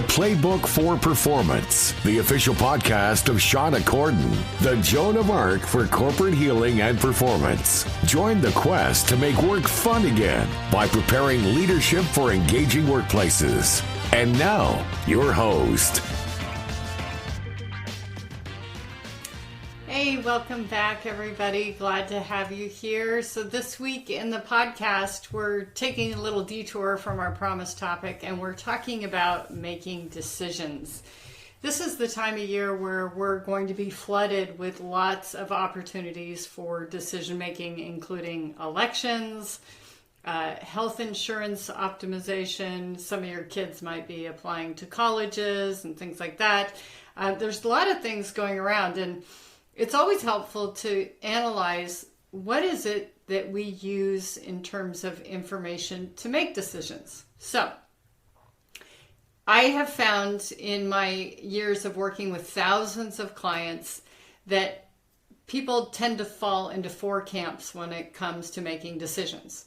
Playbook for Performance, the official podcast of Shauna Corden, the Joan of Arc for corporate healing and performance. Join the quest to make work fun again by preparing leadership for engaging workplaces. And now, your host. Hey, welcome back, everybody. Glad to have you here. So this week in the podcast, we're taking a little detour from our promised topic, and we're talking about making decisions. This is the time of year where we're going to be flooded with lots of opportunities for decision making, including elections, health insurance optimization. Some of your kids might be applying to colleges and things like that. There's a lot of things going around, and it's always helpful to analyze what is it that we use in terms of information to make decisions. So I have found in my years of working with thousands of clients that people tend to fall into four camps when it comes to making decisions.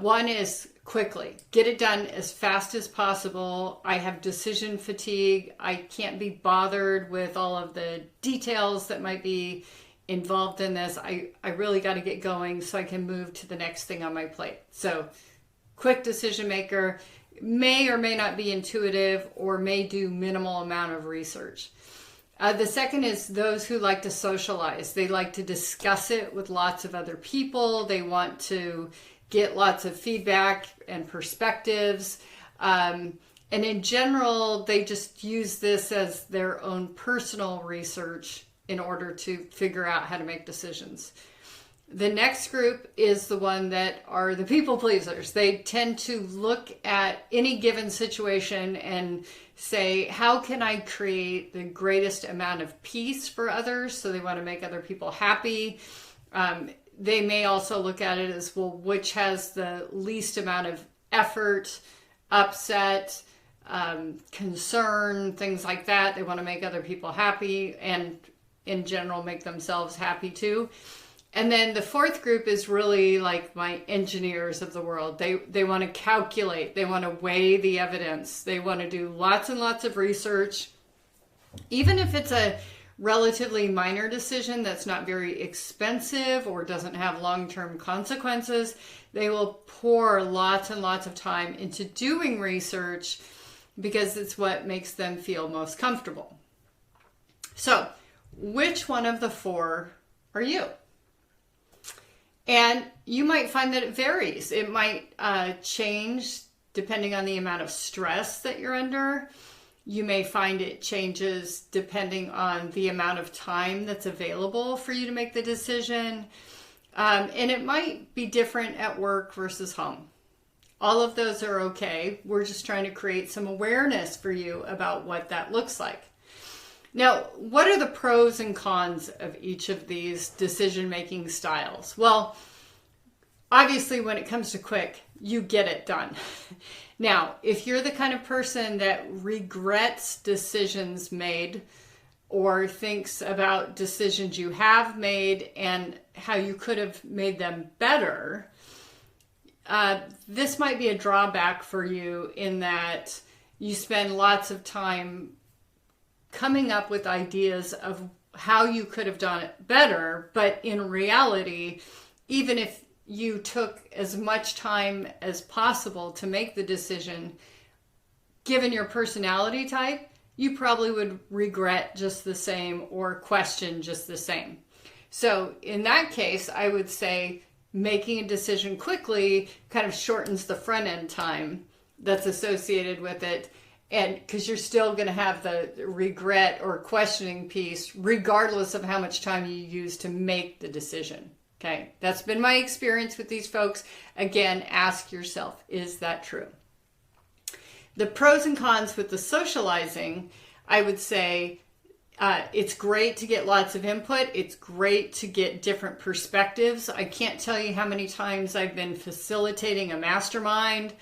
One is quickly, get it done as fast as possible. I have decision fatigue. I can't be bothered with all of the details that might be involved in this. I really got to get going so I can move to the next thing on my plate. So quick decision maker, may or may not be intuitive or may do minimal amount of research. The second is those who like to socialize. They like to discuss it with lots of other people. They want to get lots of feedback and perspectives. And in general, they just use this as their own personal research in order to figure out how to make decisions. The next group is the one that are the people pleasers. They tend to look at any given situation and say, how can I create the greatest amount of peace for others? So they want to make other people happy. They may also look at it as, well, which has the least amount of effort, upset, concern, things like that. They want to make other people happy and in general make themselves happy too. And then the fourth group is really like my engineers of the world. They want to calculate. They want to weigh the evidence. They want to do lots and lots of research. Even if it's a relatively minor decision that's not very expensive or doesn't have long-term consequences, they will pour lots and lots of time into doing research because it's what makes them feel most comfortable. So, which one of the four are you? And you might find that it varies. It might change depending on the amount of stress that you're under. You may find it changes depending on the amount of time that's available for you to make the decision. And it might be different at work versus home. All of those are okay. We're just trying to create some awareness for you about what that looks like. Now, what are the pros and cons of each of these decision-making styles? Well, obviously, when it comes to quick, you get it done. Now, if you're the kind of person that regrets decisions made or thinks about decisions you have made and how you could have made them better, this might be a drawback for you in that you spend lots of time coming up with ideas of how you could have done it better, but in reality, even if you took as much time as possible to make the decision, given your personality type, you probably would regret just the same or question just the same. So in that case, I would say making a decision quickly kind of shortens the front end time that's associated with it. And because you're still going to have the regret or questioning piece, regardless of how much time you use to make the decision. Okay, that's been my experience with these folks. Again, ask yourself, is that true? The pros and cons with the socializing, I would say it's great to get lots of input. It's great to get different perspectives. I can't tell you how many times I've been facilitating a mastermind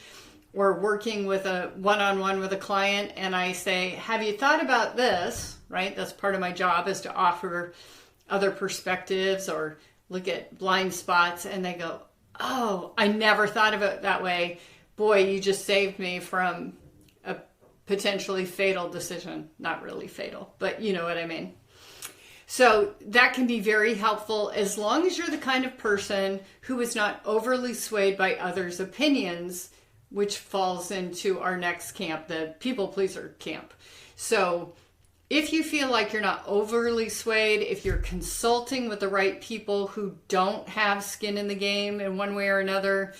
or working with a one-on-one with a client, and I say, have you thought about this, right? That's part of my job, is to offer other perspectives or look at blind spots, and they go, oh, I never thought of it that way. Boy, you just saved me from a potentially fatal decision. Not really fatal, but you know what I mean. So that can be very helpful as long as you're the kind of person who is not overly swayed by others' opinions, which falls into our next camp, the people pleaser camp. So if you feel like you're not overly swayed, if you're consulting with the right people who don't have skin in the game in one way or another,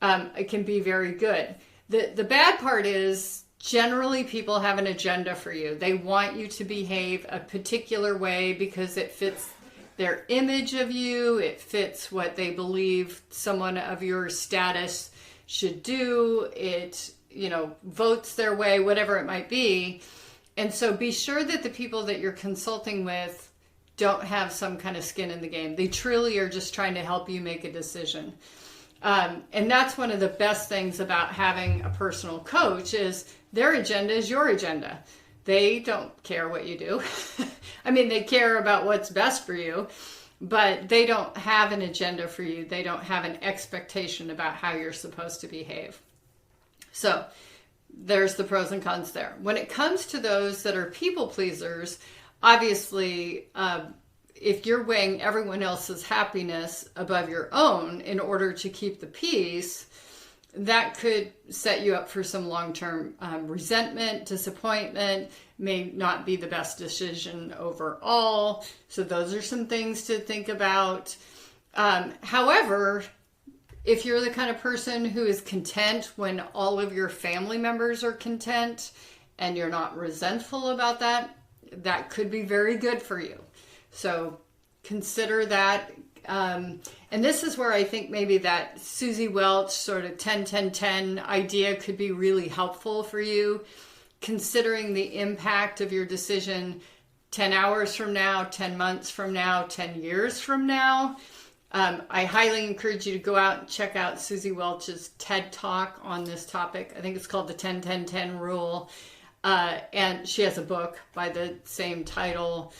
it can be very good. The bad part is generally people have an agenda for you. They want you to behave a particular way because it fits their image of you. It fits what they believe someone of your status should do. It, votes their way, whatever it might be. And so be sure that the people that you're consulting with don't have some kind of skin in the game. They truly are just trying to help you make a decision. And that's one of the best things about having a personal coach is their agenda is your agenda. They don't care what you do. I mean, they care about what's best for you, but they don't have an agenda for you. They don't have an expectation about how you're supposed to behave. So there's the pros and cons there. When it comes to those that are people pleasers, obviously, if you're weighing everyone else's happiness above your own in order to keep the peace, that could set you up for some long-term resentment, disappointment, may not be the best decision overall. So those are some things to think about. However, if you're the kind of person who is content when all of your family members are content and you're not resentful about that, that could be very good for you. So consider that. And this is where I think maybe that Susie Welch sort of 10-10-10 idea could be really helpful for you, considering the impact of your decision 10 hours from now, 10 months from now, 10 years from now. I highly encourage you to go out and check out Susie Welch's TED Talk on this topic. I think it's called the 10-10-10 Rule. And she has a book by the same title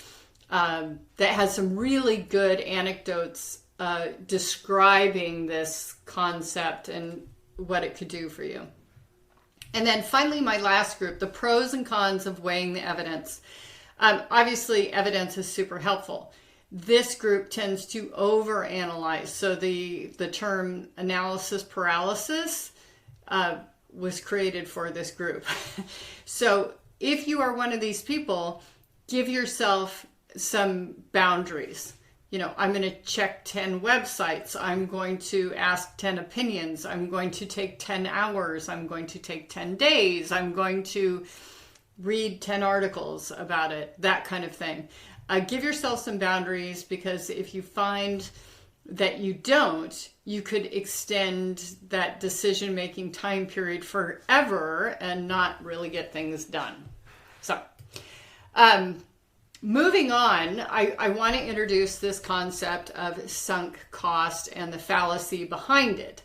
that has some really good anecdotes describing this concept and what it could do for you. And then finally, my last group, the pros and cons of weighing the evidence. Obviously, evidence is super helpful. This group tends to overanalyze. So the term analysis paralysis was created for this group. So if you are one of these people, give yourself some boundaries. I'm going to check 10 websites. I'm going to ask 10 opinions. I'm going to take 10 hours. I'm going to take 10 days. I'm going to read 10 articles about it, that kind of thing. Give yourself some boundaries, because if you find that you don't, you could extend that decision-making time period forever and not really get things done. So, moving on, I want to introduce this concept of sunk cost and the fallacy behind it.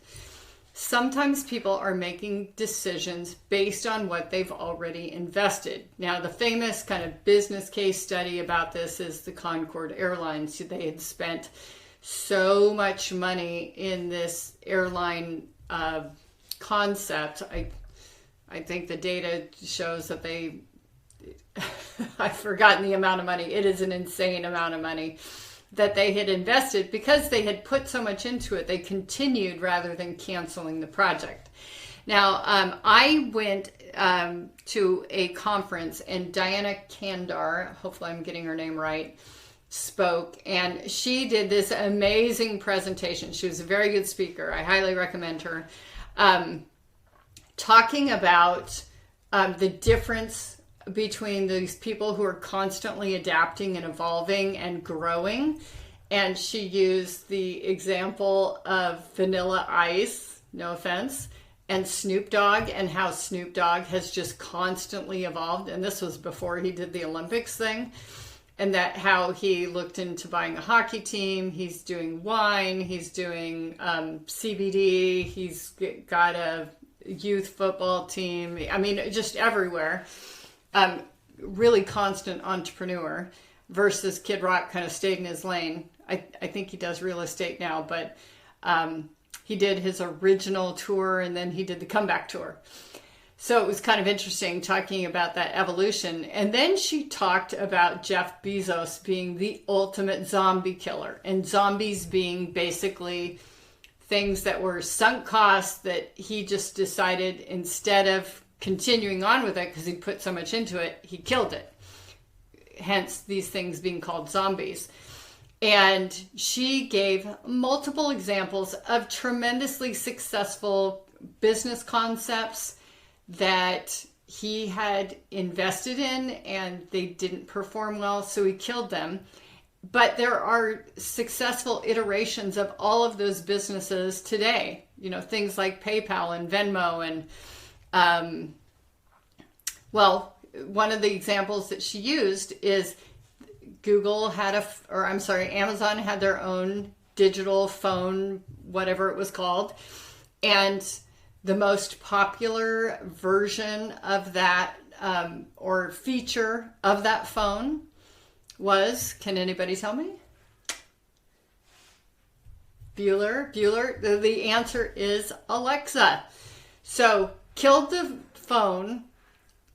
Sometimes people are making decisions based on what they've already invested. Now, the famous kind of business case study about this is the Concorde Airlines. They had spent so much money in this airline concept. I think the data shows that they I've forgotten the amount of money. It is an insane amount of money that they had invested because they had put so much into it. They continued rather than canceling the project. Now, I went to a conference and Diana Kandar, hopefully I'm getting her name right, spoke, and she did this amazing presentation. She was a very good speaker. I highly recommend her. Talking about the difference between these people who are constantly adapting and evolving and growing. And she used the example of Vanilla Ice, no offense, and Snoop Dogg, and how Snoop Dogg has just constantly evolved. And this was before he did the Olympics thing. And that how he looked into buying a hockey team. He's doing wine. He's doing CBD. He's got a youth football team. I mean, just everywhere. Really constant entrepreneur, versus Kid Rock kind of stayed in his lane. I think he does real estate now, but he did his original tour and then he did the comeback tour. So it was kind of interesting talking about that evolution. And then she talked about Jeff Bezos being the ultimate zombie killer, and zombies being basically things that were sunk costs that he just decided, instead of continuing on with it because he put so much into it, he killed it. Hence these things being called zombies. And she gave multiple examples of tremendously successful business concepts that he had invested in and they didn't perform well, so he killed them. But there are successful iterations of all of those businesses today. You know, things like PayPal and Venmo and, one of the examples that she used is Amazon had their own digital phone, whatever it was called. And the most popular version of that or feature of that phone was, can anybody tell me? Bueller. The answer is Alexa. So killed the phone,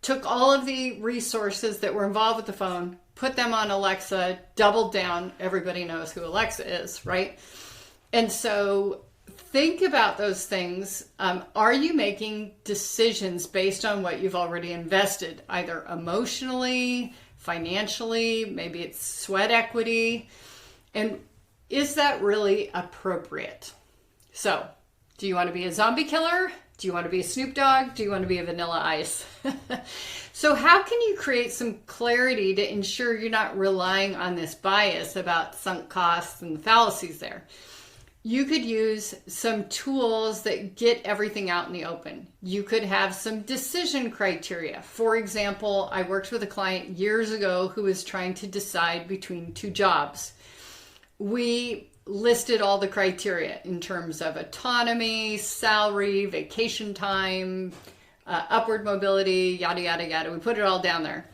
took all of the resources that were involved with the phone, put them on Alexa, doubled down. Everybody knows who Alexa is, right? And so think about those things. Are you making decisions based on what you've already invested, either emotionally, financially, maybe it's sweat equity? And is that really appropriate? So, do you want to be a zombie killer? Do you want to be a Snoop Dogg? Do you want to be a Vanilla Ice? So how can you create some clarity to ensure you're not relying on this bias about sunk costs and the fallacies there? You could use some tools that get everything out in the open. You could have some decision criteria. For example, I worked with a client years ago who was trying to decide between two jobs. We listed all the criteria in terms of autonomy, salary, vacation time, upward mobility, yada, yada, yada. We put it all down there.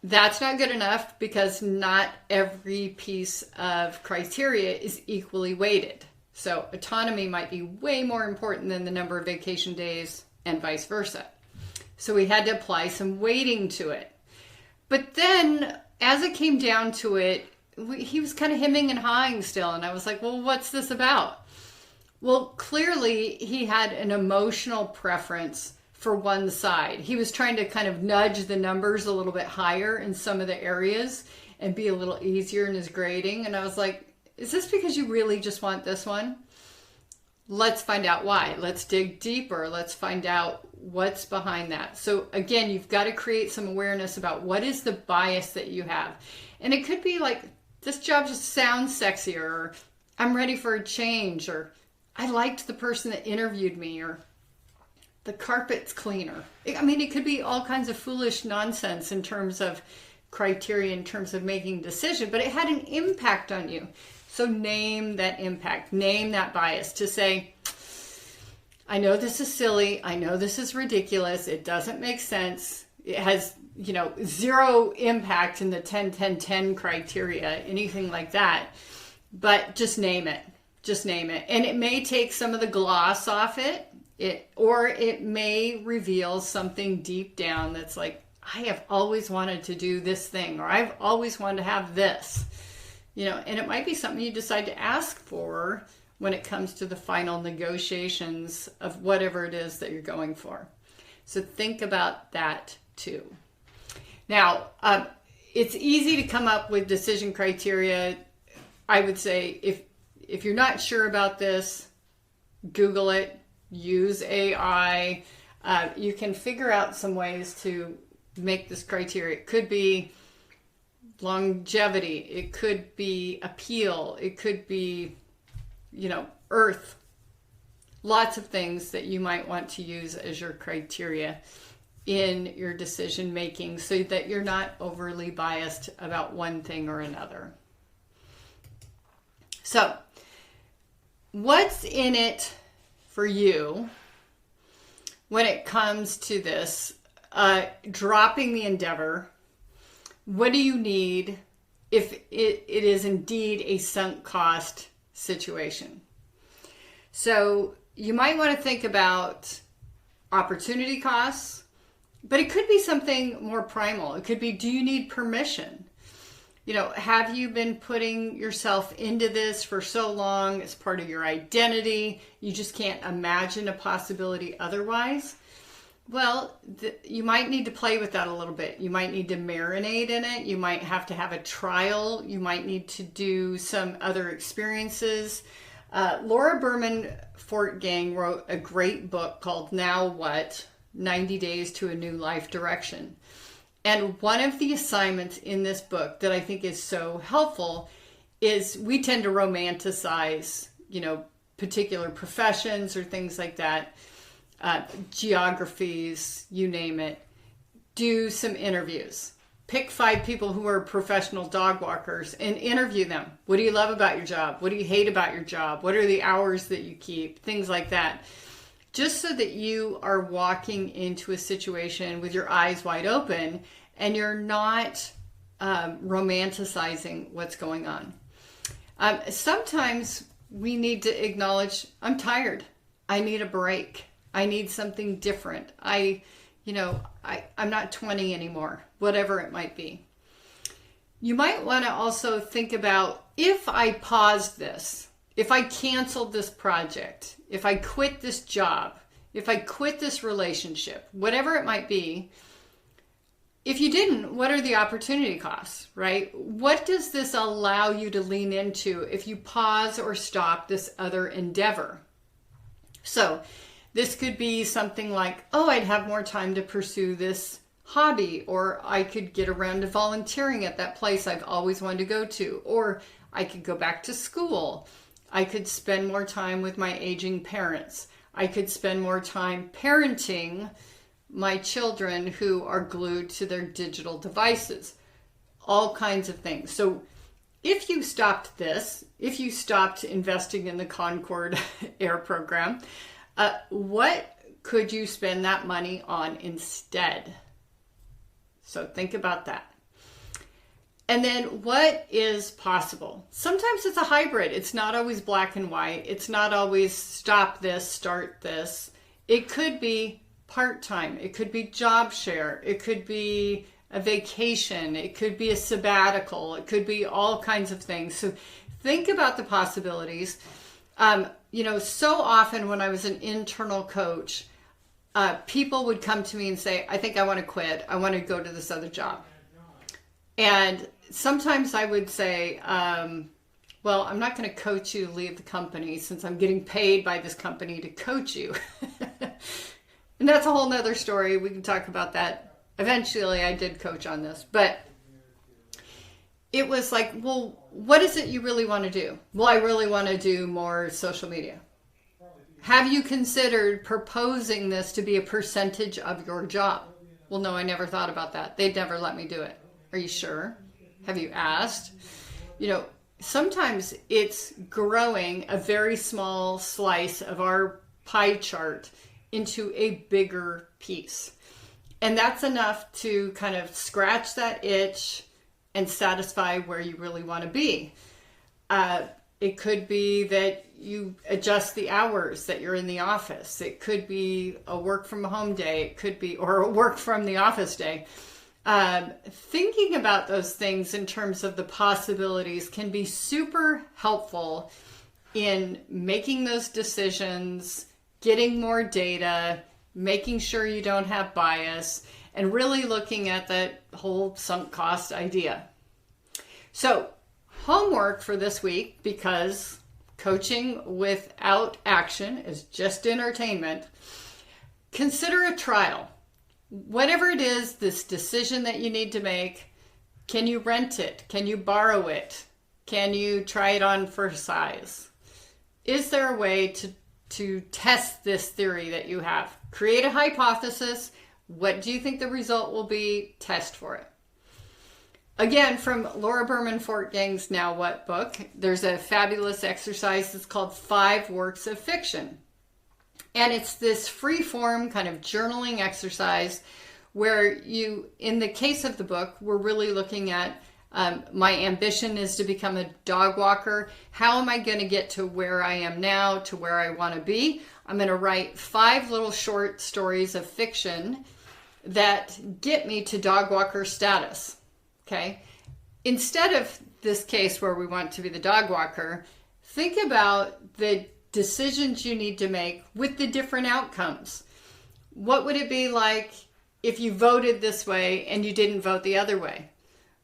That's not good enough because not every piece of criteria is equally weighted. So autonomy might be way more important than the number of vacation days and vice versa. So we had to apply some weighting to it. But then as it came down to it, he was kind of hemming and hawing still. And I was like, well, what's this about? Well, clearly he had an emotional preference for one side. He was trying to kind of nudge the numbers a little bit higher in some of the areas and be a little easier in his grading. And I was like, is this because you really just want this one? Let's find out why. Let's dig deeper. Let's find out what's behind that. So again, you've got to create some awareness about what is the bias that you have. And it could be like, this job just sounds sexier, or I'm ready for a change, or I liked the person that interviewed me, or the carpet's cleaner. I mean, it could be all kinds of foolish nonsense in terms of criteria, in terms of making a decision, but it had an impact on you. So name that impact, name that bias to say, I know this is silly. I know this is ridiculous. It doesn't make sense. It has, zero impact in the 10-10-10 criteria, anything like that. But just name it. Just name it. And it may take some of the gloss off it. Or it may reveal something deep down that's like, I have always wanted to do this thing, or I've always wanted to have this. And it might be something you decide to ask for when it comes to the final negotiations of whatever it is that you're going for. So think about that too. Now, it's easy to come up with decision criteria. I would say if you're not sure about this, Google it, use AI. You can figure out some ways to make this criteria. It could be longevity. It could be appeal. It could be, earth. Lots of things that you might want to use as your criteria in your decision making so that you're not overly biased about one thing or another. So, what's in it for you when it comes to this? Dropping the endeavor. What do you need if it is indeed a sunk cost situation? So you might want to think about opportunity costs, but it could be something more primal. It could be, do you need permission? Have you been putting yourself into this for so long? It's part of your identity. You just can't imagine a possibility otherwise. Well, you might need to play with that a little bit. You might need to marinate in it. You might have to have a trial. You might need to do some other experiences. Laura Berman Fortgang wrote a great book called Now What? 90 Days to a New Life Direction. And one of the assignments in this book that I think is so helpful is we tend to romanticize, particular professions or things like that, geographies, you name it. Do some interviews. Pick 5 people who are professional dog walkers and interview them. What do you love about your job? What do you hate about your job? What are the hours that you keep? Things like that. Just so that you are walking into a situation with your eyes wide open and you're not romanticizing what's going on. Sometimes we need to acknowledge, I'm tired. I need a break. I need something different. I'm not 20 anymore, whatever it might be. You might want to also think about, if I paused this, if I canceled this project, if I quit this job, if I quit this relationship, whatever it might be, if you didn't, what are the opportunity costs, right? What does this allow you to lean into if you pause or stop this other endeavor? So this could be something like, I'd have more time to pursue this hobby, or I could get around to volunteering at that place I've always wanted to go to, or I could go back to school. I could spend more time with my aging parents. I could spend more time parenting my children who are glued to their digital devices. All kinds of things. So if you stopped this, if you stopped investing in the Concorde Air program, what could you spend that money on instead? So think about that. And then what is possible? Sometimes it's a hybrid. It's not always black and white. It's not always stop this, start this. It could be part-time. It could be job share. It could be a vacation. It could be a sabbatical. It could be all kinds of things. So think about the possibilities. So often when I was an internal coach, people would come to me and say, I think I want to quit. I want to go to this other job. And sometimes I would say, well, I'm not going to coach you to leave the company since I'm getting paid by this company to coach you. And that's a whole nother story. We can talk about that. Eventually, I did coach on this. But it was like, well, what is it you really want to do? Well, I really want to do more social media. Have you considered proposing this to be a percentage of your job? Well, no, I never thought about that. They'd never let me do it. Are you sure? Have you asked? Sometimes it's growing a very small slice of our pie chart into a bigger piece. And that's enough to kind of scratch that itch and satisfy where you really want to be. It could be that you adjust the hours that you're in the office. It could be a work from home day. It could be, or a work from the office day. Thinking about those things in terms of the possibilities can be super helpful in making those decisions, getting more data, making sure you don't have bias, and really looking at that whole sunk cost idea. So, homework for this week, because coaching without action is just entertainment. Consider a trial. Whatever it is, this decision that you need to make, can you rent it? Can you borrow it? Can you try it on for size? Is there a way to test this theory that you have? Create a hypothesis. What do you think the result will be? Test for it. Again, from Laura Berman Fortgang's Now What book, there's a fabulous exercise that's called 5 Works of Fiction. And it's this free-form kind of journaling exercise where you, in the case of the book, we're really looking at My ambition is to become a dog walker. How am I going to get to where I am now, to where I want to be? I'm going to write 5 little short stories of fiction that get me to dog walker status. Okay? Instead of this case where we want to be the dog walker, think about the decisions you need to make with the different outcomes. What would it be like if you voted this way and you didn't vote the other way?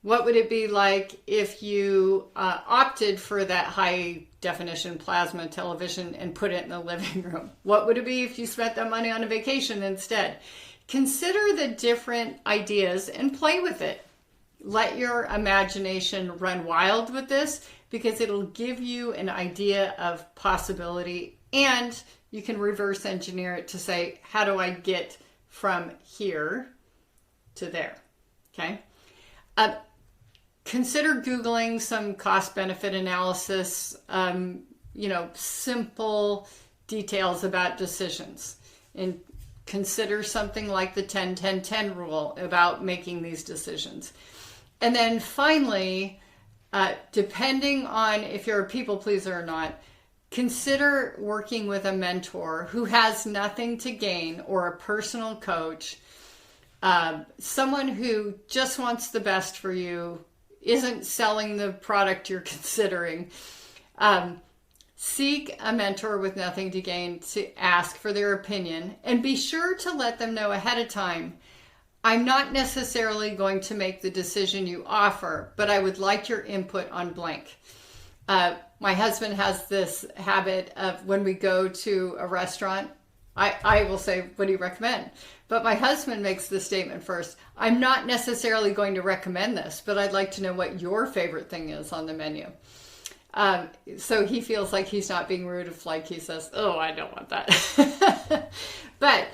What would it be like if you opted for that high definition plasma television and put it in the living room? What would it be if you spent that money on a vacation instead? Consider the different ideas and play with it. Let your imagination run wild with this, because it'll give you an idea of possibility, and you can reverse engineer it to say, how do I get from here to there? Okay. Consider Googling some cost-benefit analysis, simple details about decisions. And consider something like the 10-10-10 rule about making these decisions. And then finally, depending on if you're a people pleaser or not, consider working with a mentor who has nothing to gain, or a personal coach, someone who just wants the best for you, isn't selling the product you're considering. Seek a mentor with nothing to gain to ask for their opinion, and be sure to let them know ahead of time, I'm not necessarily going to make the decision you offer, but I would like your input on blank. My husband has this habit of, when we go to a restaurant, I will say, what do you recommend? But my husband makes the statement first, I'm not necessarily going to recommend this, but I'd like to know what your favorite thing is on the menu. So he feels like he's not being rude if, like, he says, oh, I don't want that. But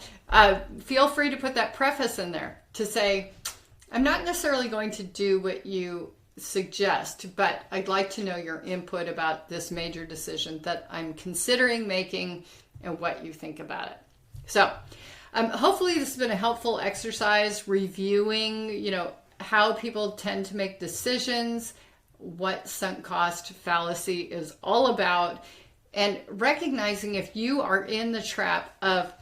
feel free to put that preface in there to say, I'm not necessarily going to do what you suggest, but I'd like to know your input about this major decision that I'm considering making and what you think about it. So hopefully this has been a helpful exercise, reviewing, how people tend to make decisions, what sunk cost fallacy is all about, and recognizing if you are in the trap of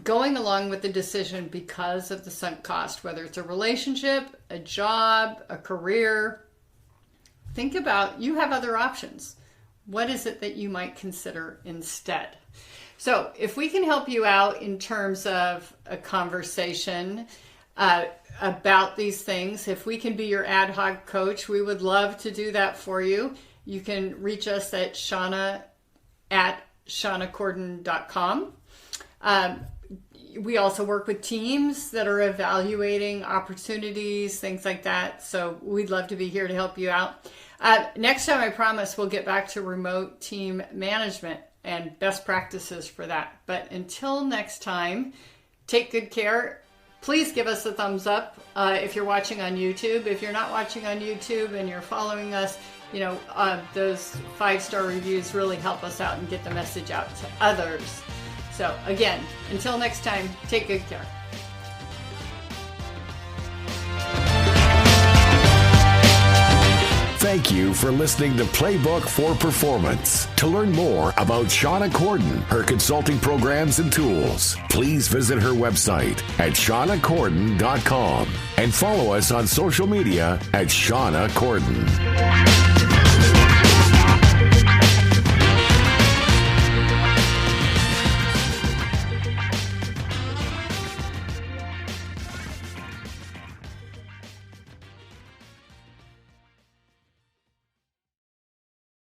going along with the decision because of the sunk cost, whether it's a relationship, a job, a career. Think about, you have other options. What is it that you might consider instead? So if we can help you out in terms of a conversation about these things, if we can be your ad hoc coach, we would love to do that for you. You can reach us at shauna@shaunacorden.com. We also work with teams that are evaluating opportunities, things like that. So we'd love to be here to help you out. Next time, I promise we'll get back to remote team management and best practices for that. But until next time, take good care. Please give us a thumbs up if you're watching on YouTube. If you're not watching on YouTube and you're following us, those 5-star reviews really help us out and get the message out to others. So again, until next time, take good care. Thank you for listening to Playbook for Performance. To learn more about Shauna Corden, her consulting programs and tools, please visit her website at shaunacorden.com and follow us on social media at Shauna Corden.